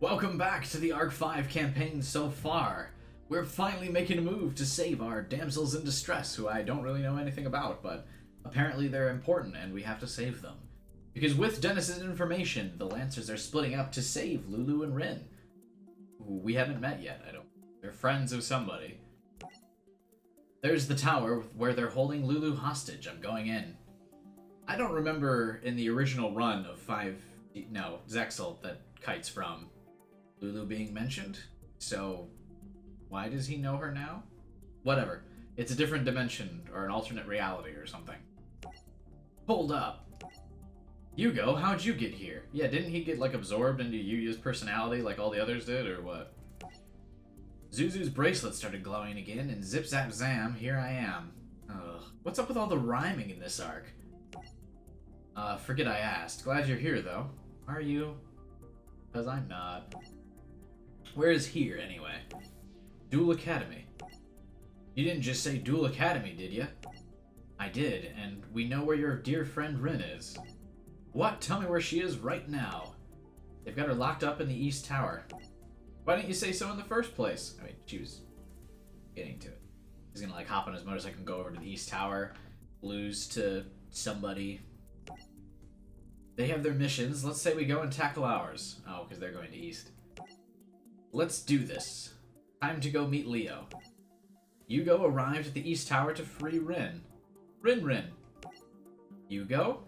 Welcome back to the Arc 5 campaign so far. We're finally making a move to save our damsels in distress, who I don't really know anything about, but apparently they're important and we have to save them. Because with Dennis's information, the Lancers are splitting up to save Lulu and Rin, who we haven't met yet, I don't. They're friends of somebody. There's the tower where they're holding Lulu hostage. I'm going in. I don't remember in the original run of Zexal that Kite's from, Lulu being mentioned, so why does he know her now? Whatever. It's a different dimension, or an alternate reality or something. Hold up. Yugo, how'd you get here? Yeah, didn't he get, absorbed into Yuya's personality like all the others did, or what? Zuzu's bracelet started glowing again, and zip zap zam, here I am. Ugh. What's up with all the rhyming in this arc? Forget I asked. Glad you're here, though. Are you? Because I'm not. Where is here, anyway? Duel Academy. You didn't just say Duel Academy, did you? I did, and we know where your dear friend Rin is. What? Tell me where she is right now. They've got her locked up in the East Tower. Why didn't you say so in the first place? I mean, she was getting to it. He's gonna, hop on his motorcycle and go over to the East Tower, lose to somebody. They have their missions. Let's say we go and tackle ours. Oh, because they're going to East. Let's do this. Time to go meet Leo. Yugo arrived at the East Tower to free Rin. Rin. Yugo?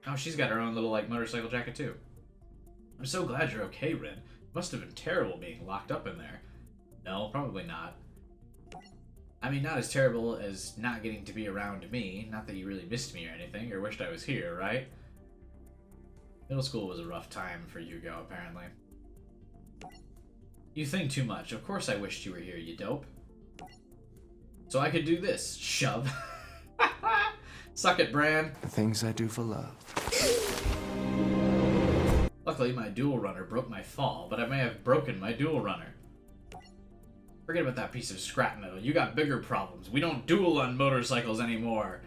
Oh, she's got her own little, motorcycle jacket, too. I'm so glad you're okay, Rin. Must have been terrible being locked up in there. No, probably not. I mean, not as terrible as not getting to be around me. Not that you really missed me or anything, or wished I was here, right? Middle school was a rough time for Yugo, apparently. You think too much. Of course I wished you were here, you dope. So I could do this. Shove. Suck it, Bran. The things I do for love. Luckily, my dual runner broke my fall, but I may have broken my dual runner. Forget about that piece of scrap metal. You got bigger problems. We don't duel on motorcycles anymore.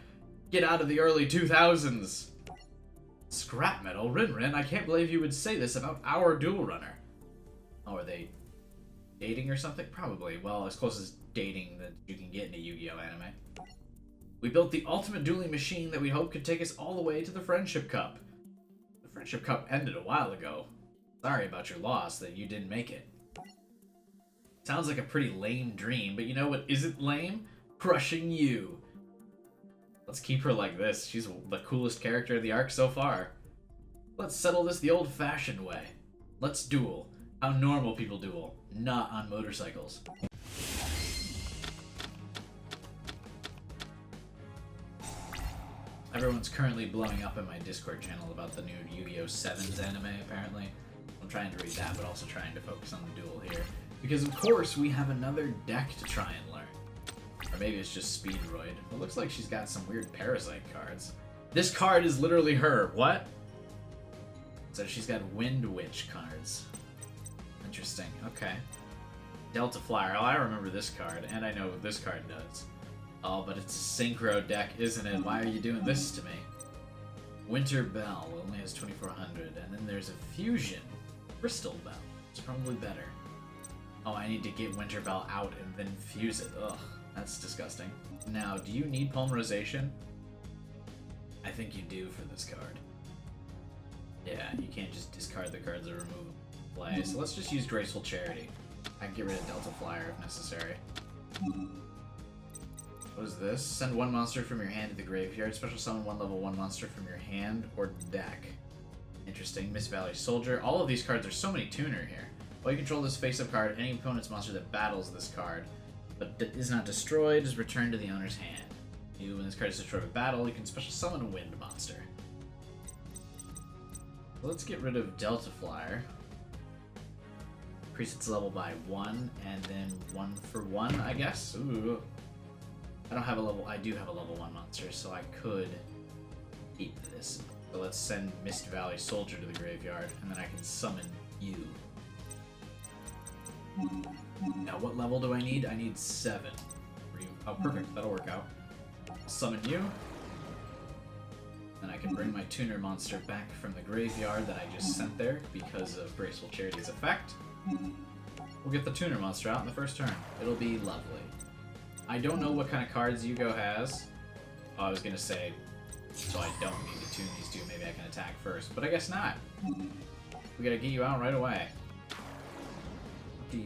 Get out of the early 2000s. Scrap metal? Rin, I can't believe you would say this about our dual runner. Oh, are they dating or something? Probably. Well, as close as dating that you can get in a Yu-Gi-Oh anime. We built the ultimate dueling machine that we hope could take us all the way to the Friendship Cup. The Friendship Cup ended a while ago. Sorry about your loss, that you didn't make it. Sounds like a pretty lame dream, but you know what isn't lame? Crushing you. Let's keep her like this. She's the coolest character of the arc so far. Let's settle this the old-fashioned way. Let's duel. How normal people duel, not on motorcycles. Everyone's currently blowing up in my Discord channel about the new Yu-Gi-Oh! 7's anime, apparently. I'm trying to read that, but also trying to focus on the duel here. Because, of course, we have another deck to try and learn. Or maybe it's just Speedroid. It looks like she's got some weird Parasite cards. This card is literally her. What? So she's got Wind Witch cards. Interesting. Okay. Delta Flyer. Oh, I remember this card, and I know what this card does. Oh, but it's a Synchro deck, isn't it? Why are you doing this to me? Winter Bell only has 2400, and then there's a Fusion. Crystal Bell. It's probably better. Oh, I need to get Winter Bell out and then fuse it. Ugh, that's disgusting. Now, do you need Polymerization? I think you do for this card. Yeah, you can't just discard the cards that are removed from play, so let's just use Graceful Charity. I can get rid of Delta Flyer if necessary. What is this? Send one monster from your hand to the graveyard. Special summon one level 1 monster from your hand or deck. Interesting. Mist Valley Soldier. All of these cards are so many tuner here. While you control this face-up card, any opponent's monster that battles this card but is not destroyed is returned to the owner's hand. When this card is destroyed by battle, you can special summon a wind monster. Let's get rid of Delta Flyer. Increase its level by 1, and then 1 for 1, I guess. Ooh. I don't have a level. I do have a level 1 monster, so I could keep this. So let's send Mist Valley Soldier to the graveyard, and then I can summon you. Now, what level do I need? I need 7. Oh, perfect. That'll work out. I'll summon you. And I can bring my tuner monster back from the graveyard that I just sent there because of Graceful Charity's effect. We'll get the tuner monster out in the first turn. It'll be lovely. I don't know what kind of cards Yugo has. Oh, I was gonna say, so I don't need to tune these two, maybe I can attack first, but I guess not. We gotta get you out right away. What do?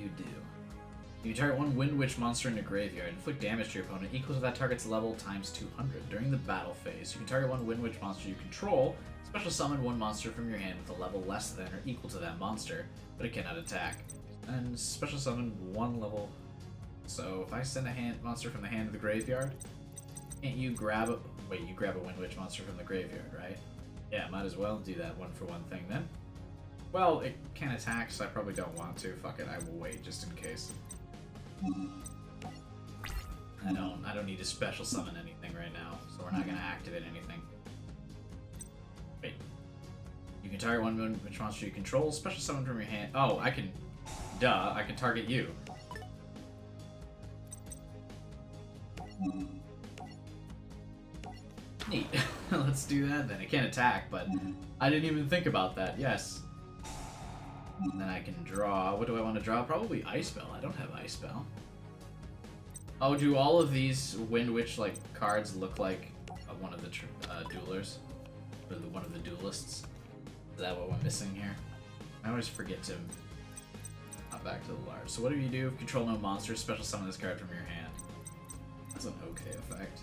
You target one Wind Witch monster in the graveyard. Inflict damage to your opponent equal to that target's level times 200. During the battle phase, you can target one Wind Witch monster you control, special summon one monster from your hand with a level less than or equal to that monster, but it cannot attack. And special summon one level. So if I send a monster from the hand to the graveyard, can't you grab a... Wait, you grab a Wind Witch monster from the graveyard, right? Yeah, might as well do that one for one thing then. Well, it can attack, so I probably don't want to. Fuck it, I will wait just in case. I don't need to special summon anything right now, so we're not gonna activate anything. Wait. You can target one Wind Witch monster you control, special summon from your hand. Oh, I can... Duh, I can target you. Neat. Let's do that then. It can't attack, but I didn't even think about that. Yes. And then I can draw. What do I want to draw? Probably Ice Spell. I don't have Ice Spell. Oh, do all of these Wind Witch like cards look like one of the duelers? Or one of the duelists? Is that what we're missing here? I always forget to... Not back to the large. So what do you do? Control no monsters, special summon this card from your hand. That's an okay effect.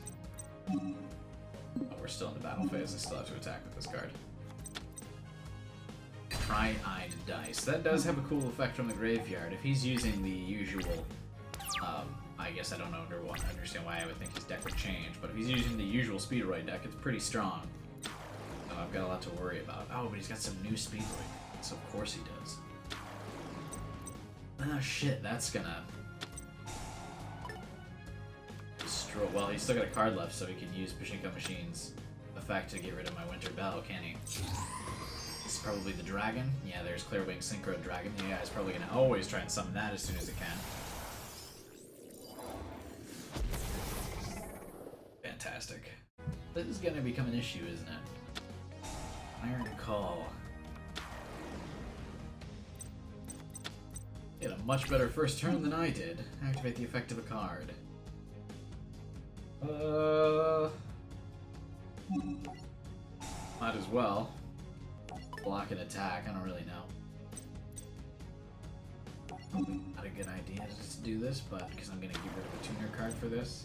Oh, we're still in the battle phase. I still have to attack with this card. Tri-Eyed Dice. That does have a cool effect from the graveyard. If he's using the usual, I guess I don't understand why I would think his deck would change, but if he's using the usual Speedroid deck, it's pretty strong. So I've got a lot to worry about. Oh, but he's got some new Speedroid, so of course he does. Ah, shit, that's gonna... destroy... Well, he's still got a card left, so he can use Pachinko Machine's effect to get rid of my Winter Bell, can he? This is probably the dragon. Yeah, there's Clearwing Synchro Dragon. The AI is probably gonna always try and summon that as soon as it can. Fantastic. This is gonna become an issue, isn't it? Iron Call. You had a much better first turn than I did. Activate the effect of a card. Might as well. Block an attack, I don't really know. Probably not a good idea to just do this, but because I'm gonna get rid of a tuner card for this.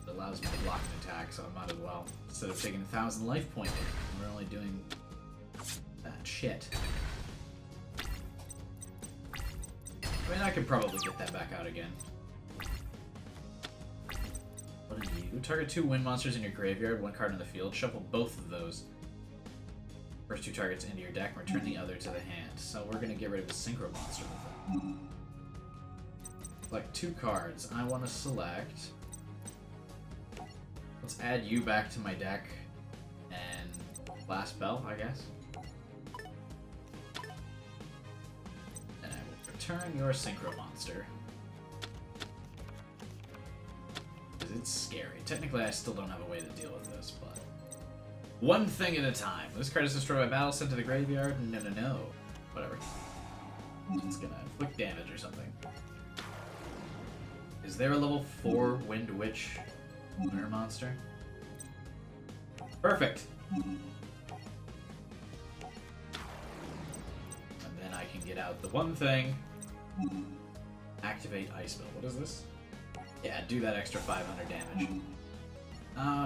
It allows me to block an attack, so I might as well. Instead of taking 1,000 life points, we're only doing that shit. I mean, I could probably get that back out again. What do you do? Target 2 wind monsters in your graveyard, 1 card in the field. Shuffle both of those first 2 targets into your deck and return the other to the hand. So we're going to get rid of the Synchro monster with it. Select 2 cards. I want to select... Let's add you back to my deck and last bell, I guess. And I will return your Synchro monster. Because it's scary. Technically, I still don't have a way to deal with this, but... One thing at a time. This card is destroyed by battle, sent to the graveyard. No. Whatever. It's gonna inflict damage or something. Is there a level 4 Wind Witch Lunar monster? Perfect! And then I can get out the one thing. Activate Ice Spell. What is this? Yeah, do that extra 500 damage.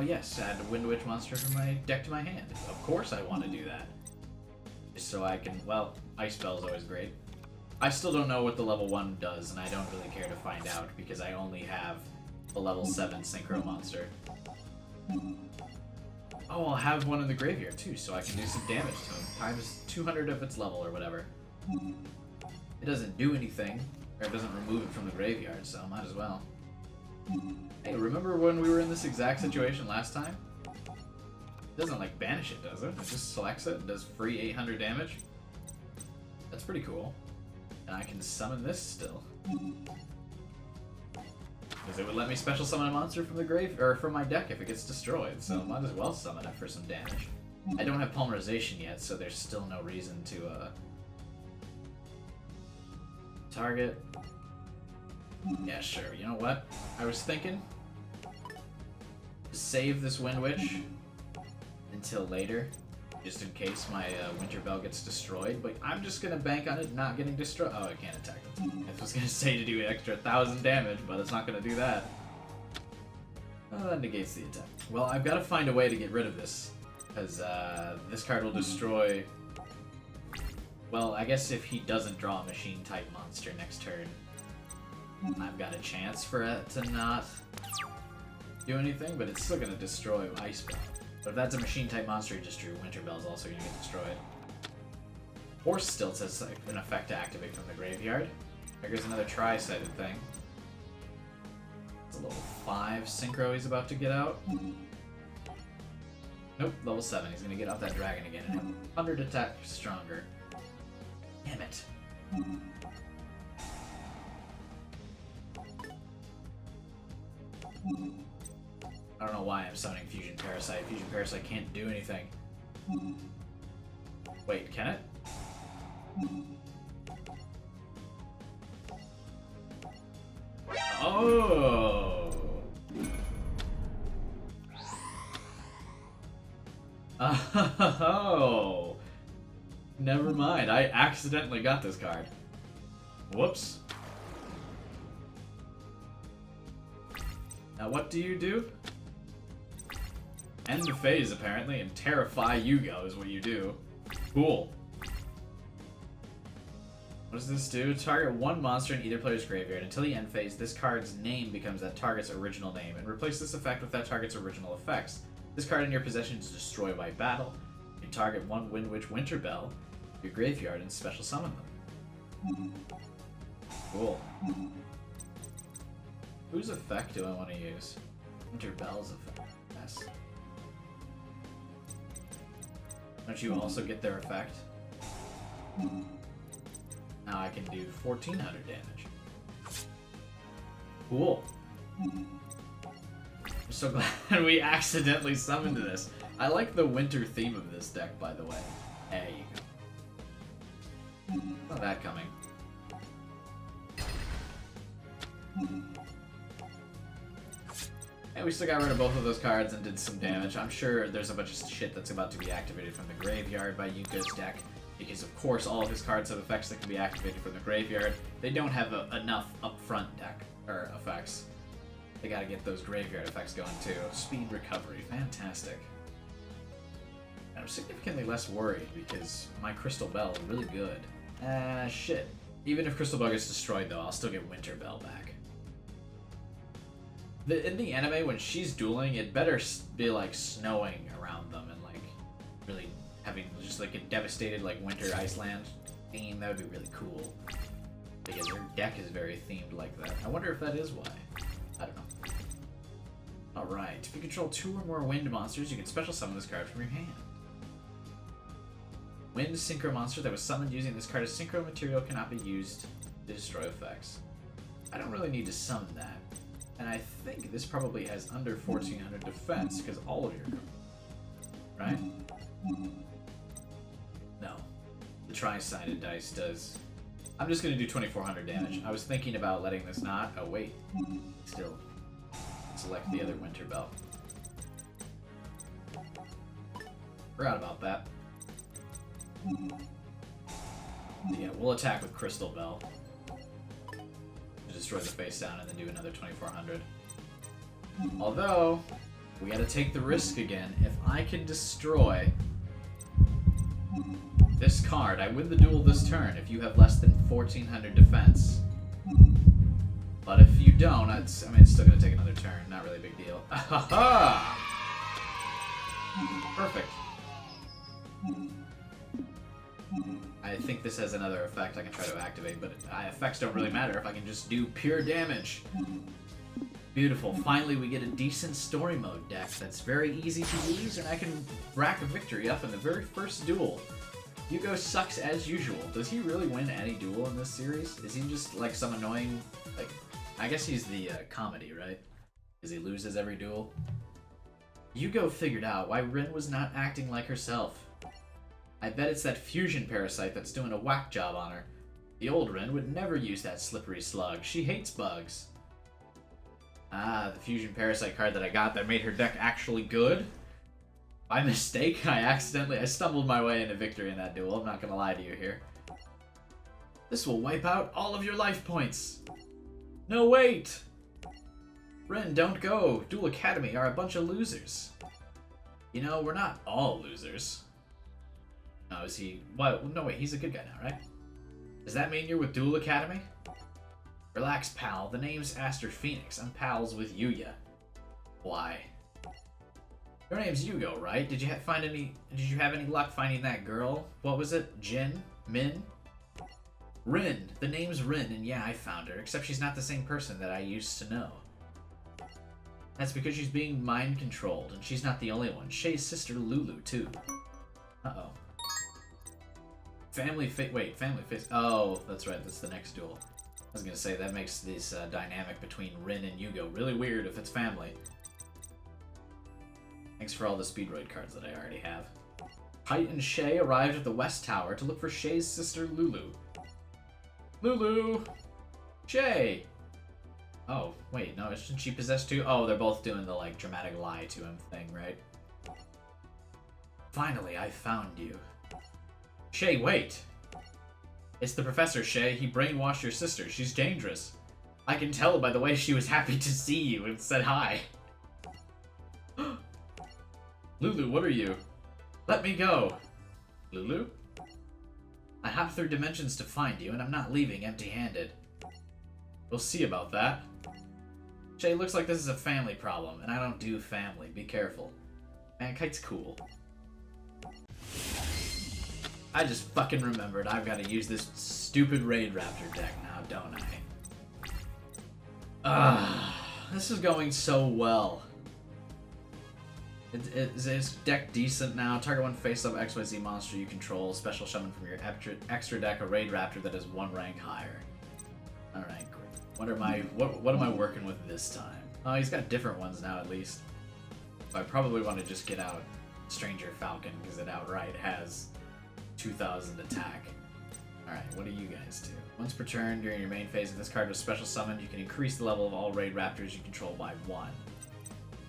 Yes, add a Wind Witch monster from my deck to my hand. Of course I want to do that. Just so I can, well, Ice Spell is always great. I still don't know what the level 1 does, and I don't really care to find out, because I only have a level 7 Synchro monster. Oh, I'll have one in the graveyard too, so I can do some damage to him. Times 200 of its level or whatever. It doesn't do anything, or it doesn't remove it from the graveyard, so might as well. Hey, remember when we were in this exact situation last time? It doesn't, like, banish it, does it? It just selects it and does free 800 damage. That's pretty cool. And I can summon this still. Because it would let me special summon a monster from the grave or from my deck if it gets destroyed, so might as well summon it for some damage. I don't have Polymerization yet, so there's still no reason to target. Yeah, sure. You know what? I was thinking save this Wind Witch until later, just in case my Winter Bell gets destroyed, but I'm just gonna bank on it not getting destroyed. Oh, I can't attack it. I was gonna say to do an extra 1,000 damage, but it's not gonna do that. Oh, that negates the attack. Well, I've got to find a way to get rid of this, because this card will destroy... Well, I guess if he doesn't draw a Machine-type monster next turn, I've got a chance for it to not do anything, but it's still gonna destroy Ice Bell. But if that's a Machine-type monster he just drew, Winter Bell's also gonna get destroyed. Force Stilts has an effect to activate from the graveyard. Triggers another Tri-sided thing. It's a level 5 Synchro he's about to get out. Nope, level 7. He's gonna get off that dragon again and have 100 attack stronger. Damn it. I don't know why I'm summoning Fusion Parasite. Fusion Parasite can't do anything. Wait, can it? Oh! Oh! Never mind, I accidentally got this card. Whoops. Now what do you do? End the phase, apparently, and terrify Yugo is what you do. Cool. What does this do? Target one monster in either player's graveyard. Until the end phase, this card's name becomes that target's original name, and replace this effect with that target's original effects. This card in your possession is destroyed by battle. You target one Wind Witch Winter Bell, your graveyard, and special summon them. Cool. Whose effect do I want to use? Winter Bell's effect. Yes. Don't you also get their effect? Now I can do 1,400 damage. Cool. I'm so glad we accidentally summoned this. I like the winter theme of this deck, by the way. There you go. Saw that coming. And we still got rid of both of those cards and did some damage. I'm sure there's a bunch of shit that's about to be activated from the graveyard by Yugo's deck, because of course all of his cards have effects that can be activated from the graveyard. They don't have enough upfront deck or effects. They gotta get those graveyard effects going too. Speed recovery, fantastic. And I'm significantly less worried because my Crystal Bell is really good. Shit. Even if Crystal Bell gets destroyed though, I'll still get Winter Bell back. In the anime, when she's dueling, it better be like snowing around them and like really having just like a devastated like winter Iceland theme. That would be really cool. Because her deck is very themed like that. I wonder if that is why. I don't know. Alright, if you control 2 or more wind monsters, you can special summon this card from your hand. Wind Synchro monster that was summoned using this card as Synchro material cannot be used to destroy effects. I don't really need to summon that. And I think this probably has under 1,400 defense, because all of your cards, right? No. The tri-sided dice does. I'm just going to do 2,400 damage. I was thinking about letting this not. Oh, wait. Still. Select the other Winter Bell. Forgot about that. Yeah, we'll attack with Crystal Bell. Destroy the face down and then do another 2,400. Although, we gotta take the risk again. If I can destroy this card, I win the duel this turn if you have less than 1,400 defense. But if you don't, I mean, it's still gonna take another turn. Not really a big deal. Aha! Perfect. I think this has another effect I can try to activate, but effects don't really matter if I can just do pure damage. Beautiful. Finally, we get a decent story mode deck that's very easy to use, and I can rack a victory up in the very first duel. Yugo sucks as usual. Does he really win any duel in this series? Is he just like some annoying, like, I guess he's the comedy, right? Because he loses every duel. Yugo figured out why Rin was not acting like herself. I bet it's that fusion parasite that's doing a whack job on her. The old Rin would never use that slippery slug. She hates bugs. Ah, the fusion parasite card that I got that made her deck actually good. By mistake, I stumbled my way into victory in that duel. I'm not gonna lie to you here. This will wipe out all of your life points. No, wait! Rin, don't go. Duel Academy are a bunch of losers. You know, we're not all losers. No, is he... What? No, wait, he's a good guy now, right? Does that mean you're with Duel Academy? Relax, pal. The name's Aster Phoenix. I'm pals with Yuya. Why? Your name's Yugo, right? Did you have any luck finding that girl? What was it? Jin? Min? Rin. The name's Rin, and yeah, I found her. Except she's not the same person that I used to know. That's because she's being mind-controlled, and she's not the only one. Shay's sister Lulu, too. Uh-oh. Family Face. Oh, that's right, that's the next duel. I was gonna say, that makes this dynamic between Rin and Yugo really weird if it's family. Thanks for all the Speedroid cards that I already have. Height and Shay arrived at the West Tower to look for Shay's sister Lulu. Lulu! Shay! Oh, wait, no, isn't she possessed too? Oh, they're both doing the, like, dramatic lie to him thing, right? Finally, I found you. Shay, wait! It's the professor, Shay. He brainwashed your sister. She's dangerous. I can tell by the way she was happy to see you and said hi. Lulu, what are you? Let me go. Lulu? I hopped through dimensions to find you, and I'm not leaving empty-handed. We'll see about that. Shay, looks like this is a family problem, and I don't do family. Be careful. Man, Kite's cool. I just fucking remembered I've got to use this stupid Raid Raptor deck now, don't I? This is going so well. Is this deck decent now? Target one face-up XYZ monster you control. Special summon from your extra deck a Raid Raptor that is one rank higher. Alright, great. What am I working with this time? Oh, he's got different ones now at least. So I probably want to just get out Stranger Falcon because it outright has 2,000 attack. Alright, what do you guys do? Once per turn during your main phase, if this card was special summoned, you can increase the level of all Raid Raptors you control by 1.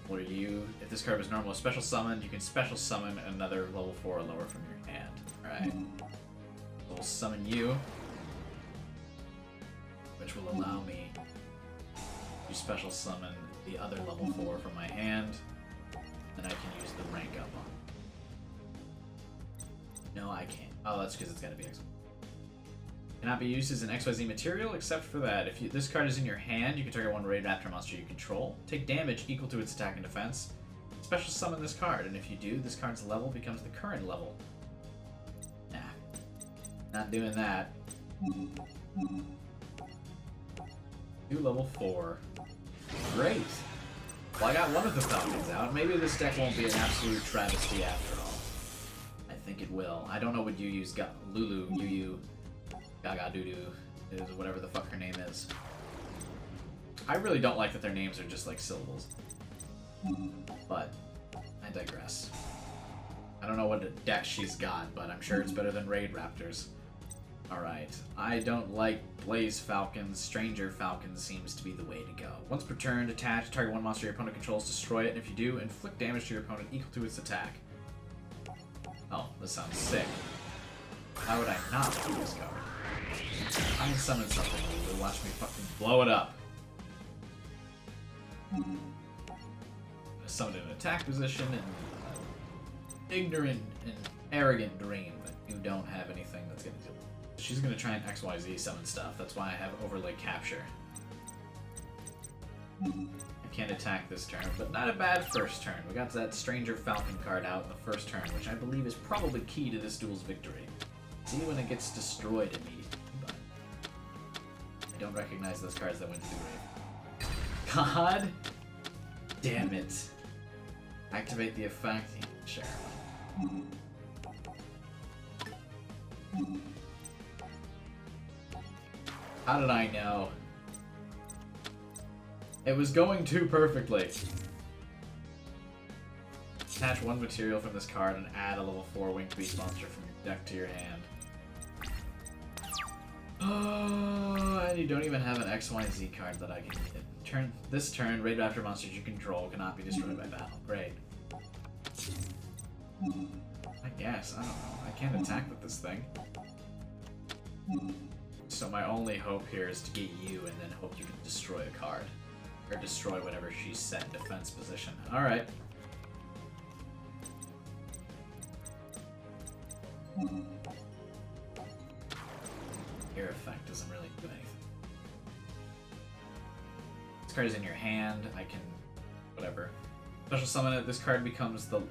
What are you? If this card was normal special summoned, you can special summon another level 4 or lower from your hand. Alright. We'll summon you, which will allow me to special summon the other level 4 from my hand, and I can use the rank up on. No, I can't. Oh, that's because it's got to be XYZ. Cannot be used as an XYZ material except for that. If this card is in your hand, you can target one Raid Raptor monster you control. Take damage equal to its attack and defense. Special summon this card, and if you do, this card's level becomes the current level. Nah. Not doing that. New level 4. Great! Well, I got one of the Falcons out. Maybe this deck won't be an absolute travesty after all. I think it will. I don't know what you use. Lulu, Yu, Gaga Doodoo, is whatever the fuck her name is. I really don't like that their names are just like syllables. But I digress. I don't know what deck she's got, but I'm sure it's better than Raid Raptors. Alright. I don't like Blaze Falcons. Stranger Falcons seems to be the way to go. Once per turn, attach, target one monster your opponent controls, destroy it, and if you do, inflict damage to your opponent equal to its attack. Oh, this sounds sick. Why would I not do this card? I can summon something to watch me fucking blow it up. Summon in an attack position and ignorant and arrogant dream that you don't have anything that's gonna do. She's gonna try and XYZ summon stuff. That's why I have overlay capture. I can't attack this turn, but not a bad first turn. We got that Stranger Falcon card out in the first turn, which I believe is probably key to this duel's victory. See when it gets destroyed immediately, but I don't recognize those cards that went to the grave. God damn it. Activate the effect. Sure. How did I know? It was going too perfectly. Attach one material from this card and add a level 4 winged beast monster from your deck to your hand. Oh, and you don't even have an XYZ card that I can get. This turn, Raid Raptor monsters you control cannot be destroyed by battle. Great. I guess, I don't know. I can't attack with this thing. So my only hope here is to get you and then hope you can destroy a card. Or destroy whatever she's set in defense position. Alright. Your effect doesn't really do anything. This card is in your hand. I can... whatever. Special summon it. This card becomes the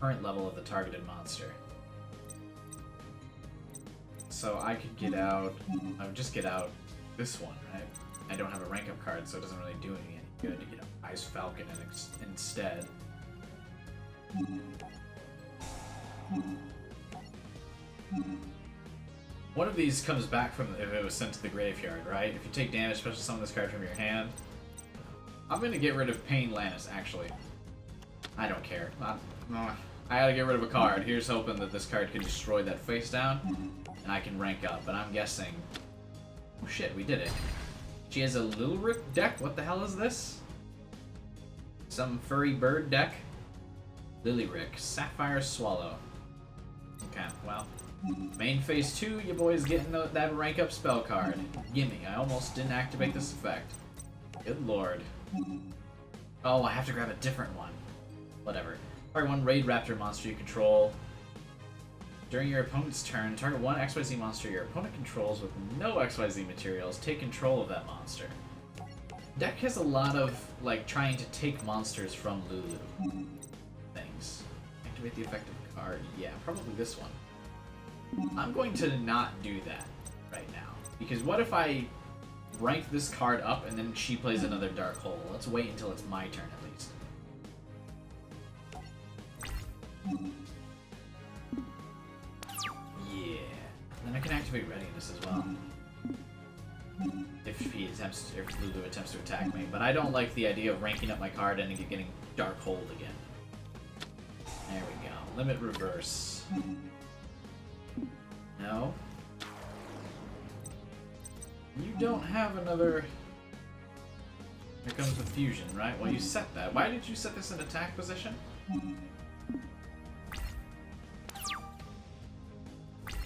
current level of the targeted monster. So I could get out... I would just get out this one, right? I don't have a rank up card, so it doesn't really do any good to get an Ice Falcon instead. One of these comes back from if it was sent to the graveyard, right? If you take damage, special summon this card from your hand. I'm gonna get rid of Pain Lannis, actually. I don't care. I gotta get rid of a card. Here's hoping that this card can destroy that face down, and I can rank up. But I'm guessing... oh shit, we did it. She has a Lilrick deck? What the hell is this? Some furry bird deck? Lilyrick. Sapphire Swallow. Okay, well... main phase 2, you boys getting that rank up spell card. Gimme, I almost didn't activate this effect. Good lord. Oh, I have to grab a different one. Whatever. Target one Raid Raptor monster you control. During your opponent's turn, target one XYZ monster your opponent controls with no XYZ materials. Take control of that monster. Deck has a lot of, like, trying to take monsters from Lulu things. Activate the effective card. Yeah, probably this one. I'm going to not do that right now. Because what if I rank this card up and then she plays another Dark Hole? Let's wait until it's my turn at least. Yeah. Then I can activate Readiness as well. If Lulu attempts to attack me. But I don't like the idea of ranking up my card and getting Dark Hold again. There we go. Limit Reverse. No. You don't have another... Here comes the fusion, right? Well, you set that. Why did you set this in attack position?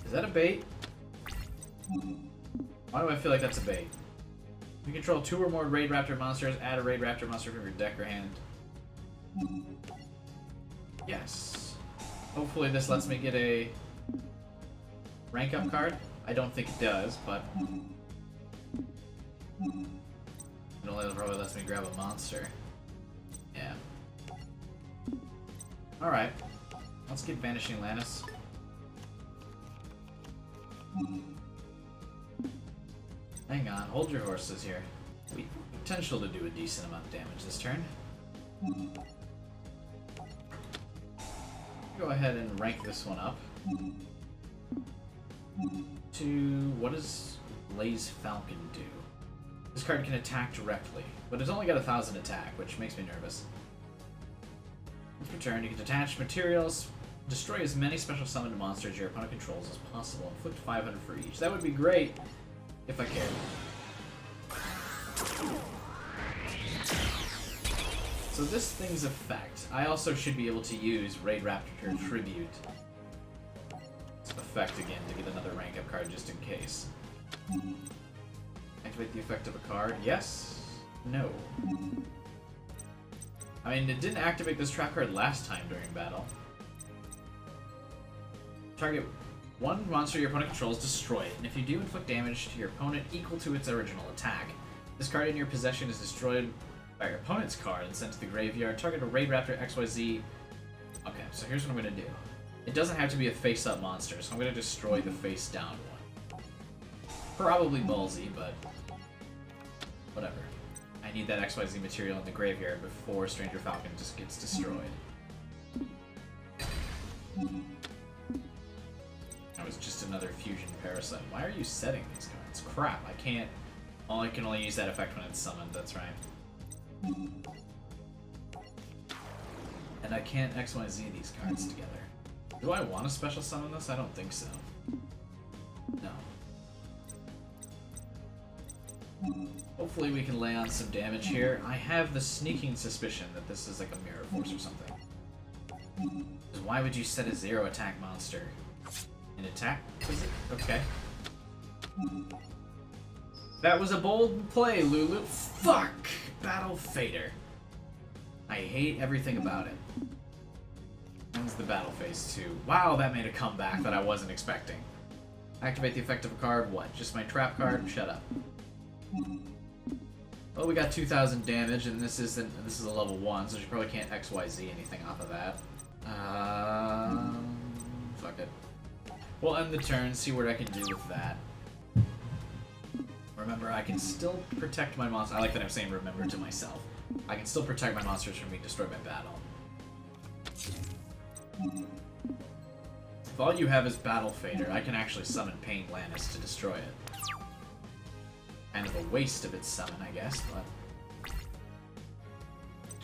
Is that a bait? Why do I feel like that's a bait? You control 2 or more Raid Raptor monsters. Add a Raid Raptor monster from your deck or hand. Yes. Hopefully this lets me get a rank up card. I don't think it does, but it only probably lets me grab a monster. Yeah. Alright. Let's get Vanishing Lannis. Hang on, hold your horses here. We have potential to do a decent amount of damage this turn. Go ahead and rank this one up. To... what does Blaze Falcon do? This card can attack directly, but it's only got 1,000 attack, which makes me nervous. Once per turn, you can detach materials, destroy as many special summoned monsters your opponent controls as possible, inflict 500 for each. That would be great if I cared. So this thing's effect, I also should be able to use Raid Raptor Tribute effect again to get another rank up card just in case. Activate the effect of a card. Yes. No. I mean, it didn't activate this trap card last time during battle. Target one monster your opponent controls, destroy it, and if you do inflict damage to your opponent equal to its original attack, this card in your possession is destroyed by your opponent's card and sent to the graveyard. Target a Raid Raptor XYZ. Okay, so here's what I'm going to do. It doesn't have to be a face-up monster, so I'm going to destroy the face-down one. Probably ballsy, but whatever. I need that XYZ material in the graveyard before Stranger Falcon just gets destroyed. That was just another fusion parasite. Why are you setting these cards? Crap, I can't... I can only use that effect when it's summoned, that's right. And I can't XYZ these cards together. Do I want to special summon this? I don't think so. No. Hopefully we can lay on some damage here. I have the sneaking suspicion that this is like a Mirror Force or something. Why would you set a 0 attack monster? An attack? Was it? Okay. That was a bold play, Lulu. Fuck! Battle Fader. I hate everything about it. When's the battle phase 2? Wow, that made a comeback that I wasn't expecting. Activate the effect of a card. What? Just my trap card? Shut up. Well, we got 2,000 damage, and this is a level 1, so she probably can't XYZ anything off of that. Fuck it. We'll end the turn, see what I can do with that. Remember, I can still protect my monster. I like that I'm saying remember to myself. I can still protect my monsters from being destroyed by battle. If all you have is Battle Fader, I can actually summon Pain Lannis to destroy it. Kind of a waste of its summon, I guess, but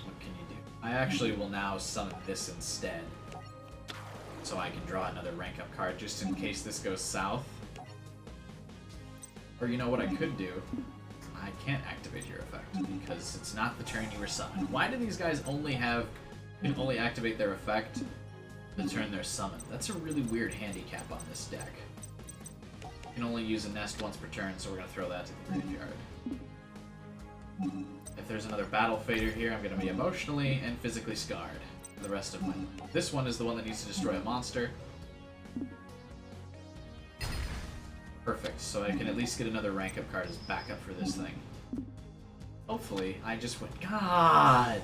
what can you do? I actually will now summon this instead, so I can draw another rank up card just in case this goes south. Or you know what I could do? I can't activate your effect because it's not the turn you were summoned. Why do these guys only can only activate their effect the turn they're summoned? That's a really weird handicap on this deck. You can only use a nest once per turn, so we're going to throw that to the graveyard. If there's another Battle Fader here, I'm going to be emotionally and physically scarred for the rest of my life. This one is the one that needs to destroy a monster. Perfect, so I can at least get another rank up card as backup for this thing. Hopefully, I just went, God!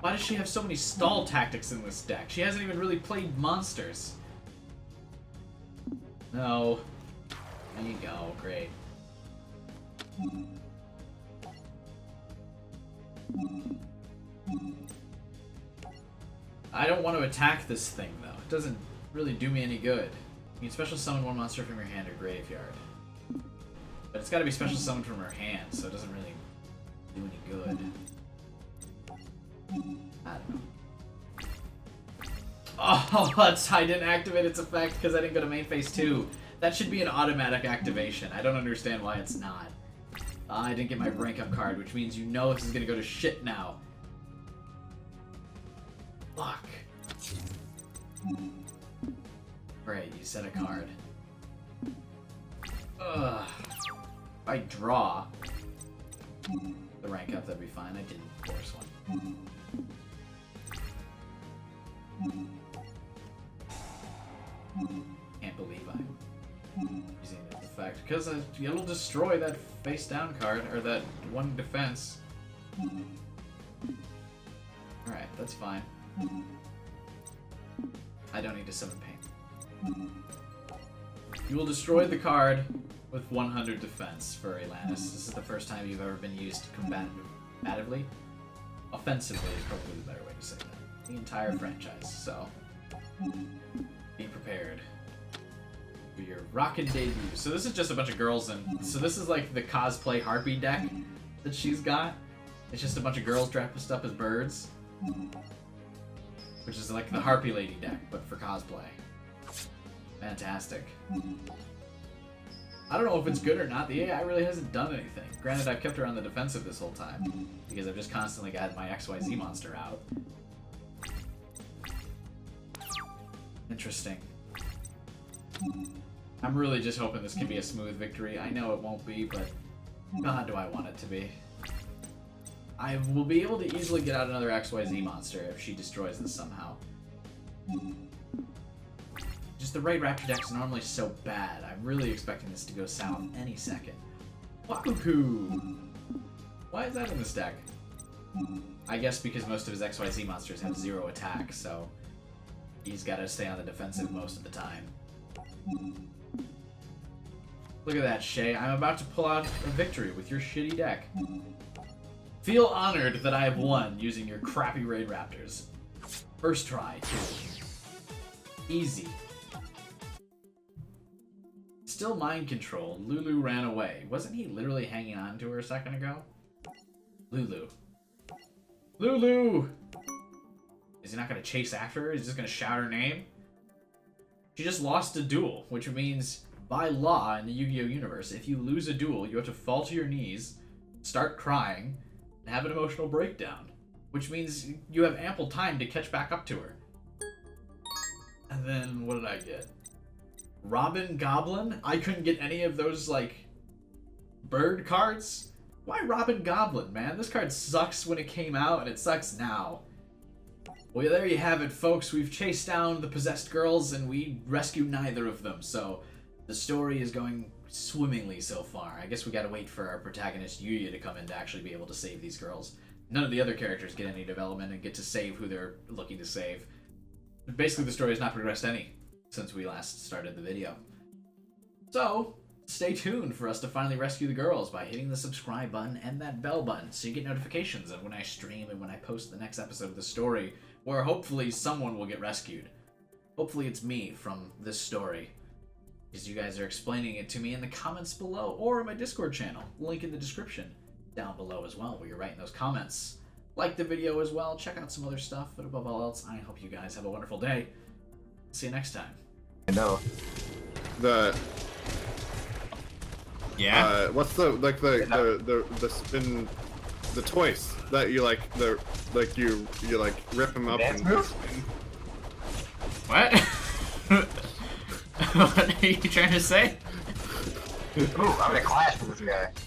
Why does she have so many stall tactics in this deck? She hasn't even really played monsters. No. There you go, great. I don't want to attack this thing, though. It doesn't really do me any good. You can special summon one monster from your hand or graveyard. But it's gotta be special summoned from her hand, so it doesn't really do any good. I don't know. Oh, I didn't activate its effect because I didn't go to main phase 2. That should be an automatic activation. I don't understand why it's not. I didn't get my rank up card, which means you know this is gonna go to shit now. Fuck. Right, you set a card. Ugh. If I draw the rank up, that'd be fine. I didn't force one. Can't believe I'm using this effect. Because it'll destroy that face down card, or that one defense. Alright, that's fine. I don't need to summon pain. You will destroy the card with 100 defense for Lannis. This is the first time you've ever been used combatively. Offensively is probably the better way to say that. The entire franchise, so be prepared for your rockin' debut. So this is just a bunch of girls, and so this is like the cosplay Harpy deck that she's got. It's just a bunch of girls dressed up as birds, which is like the Harpy Lady deck, but for cosplay. Fantastic. I don't know if it's good or not. The AI really hasn't done anything. Granted, I've kept her on the defensive this whole time, because I've just constantly got my XYZ monster out. Interesting. I'm really just hoping this can be a smooth victory. I know it won't be, but God, do I want it to be. I will be able to easily get out another XYZ monster if she destroys this somehow. Just the Raid Raptor deck's normally so bad. I'm really expecting this to go south any second. Wakuku! Why is that in this deck? I guess because most of his XYZ monsters have 0 attack, so he's got to stay on the defensive most of the time. Look at that, Shay. I'm about to pull out a victory with your shitty deck. Feel honored that I have won using your crappy Raid Raptors. First try, too. Easy. Still mind control. Lulu ran away. Wasn't he literally hanging on to her a second ago? Lulu. Lulu! Is he not gonna chase after her? He's just gonna shout her name? She just lost a duel, which means, by law in the Yu-Gi-Oh! Universe, if you lose a duel, you have to fall to your knees, start crying, and have an emotional breakdown. Which means you have ample time to catch back up to her. And then, what did I get? Robin Goblin? I couldn't get any of those, like, bird cards? Why Robin Goblin, man? This card sucks when it came out, and it sucks now. Well, there you have it, folks. We've chased down the possessed girls, and we rescued neither of them, so the story is going swimmingly so far. I guess we gotta wait for our protagonist, Yuya, to come in to actually be able to save these girls. None of the other characters get any development and get to save who they're looking to save. Basically, the story has not progressed any since we last started the video. So, stay tuned for us to finally rescue the girls by hitting the subscribe button and that bell button so you get notifications of when I stream and when I post the next episode of the story, where hopefully someone will get rescued. Hopefully it's me from this story, because you guys are explaining it to me in the comments below or in my Discord channel. Link in the description down below as well, where you're writing those comments. Like the video as well, check out some other stuff, but above all else, I hope you guys have a wonderful day. See you next time. I know. Yeah? What's the spin, the toys that you like, you like rip them up Dance and move? spin? What? What are you trying to say? Ooh, I'm gonna clash with this guy.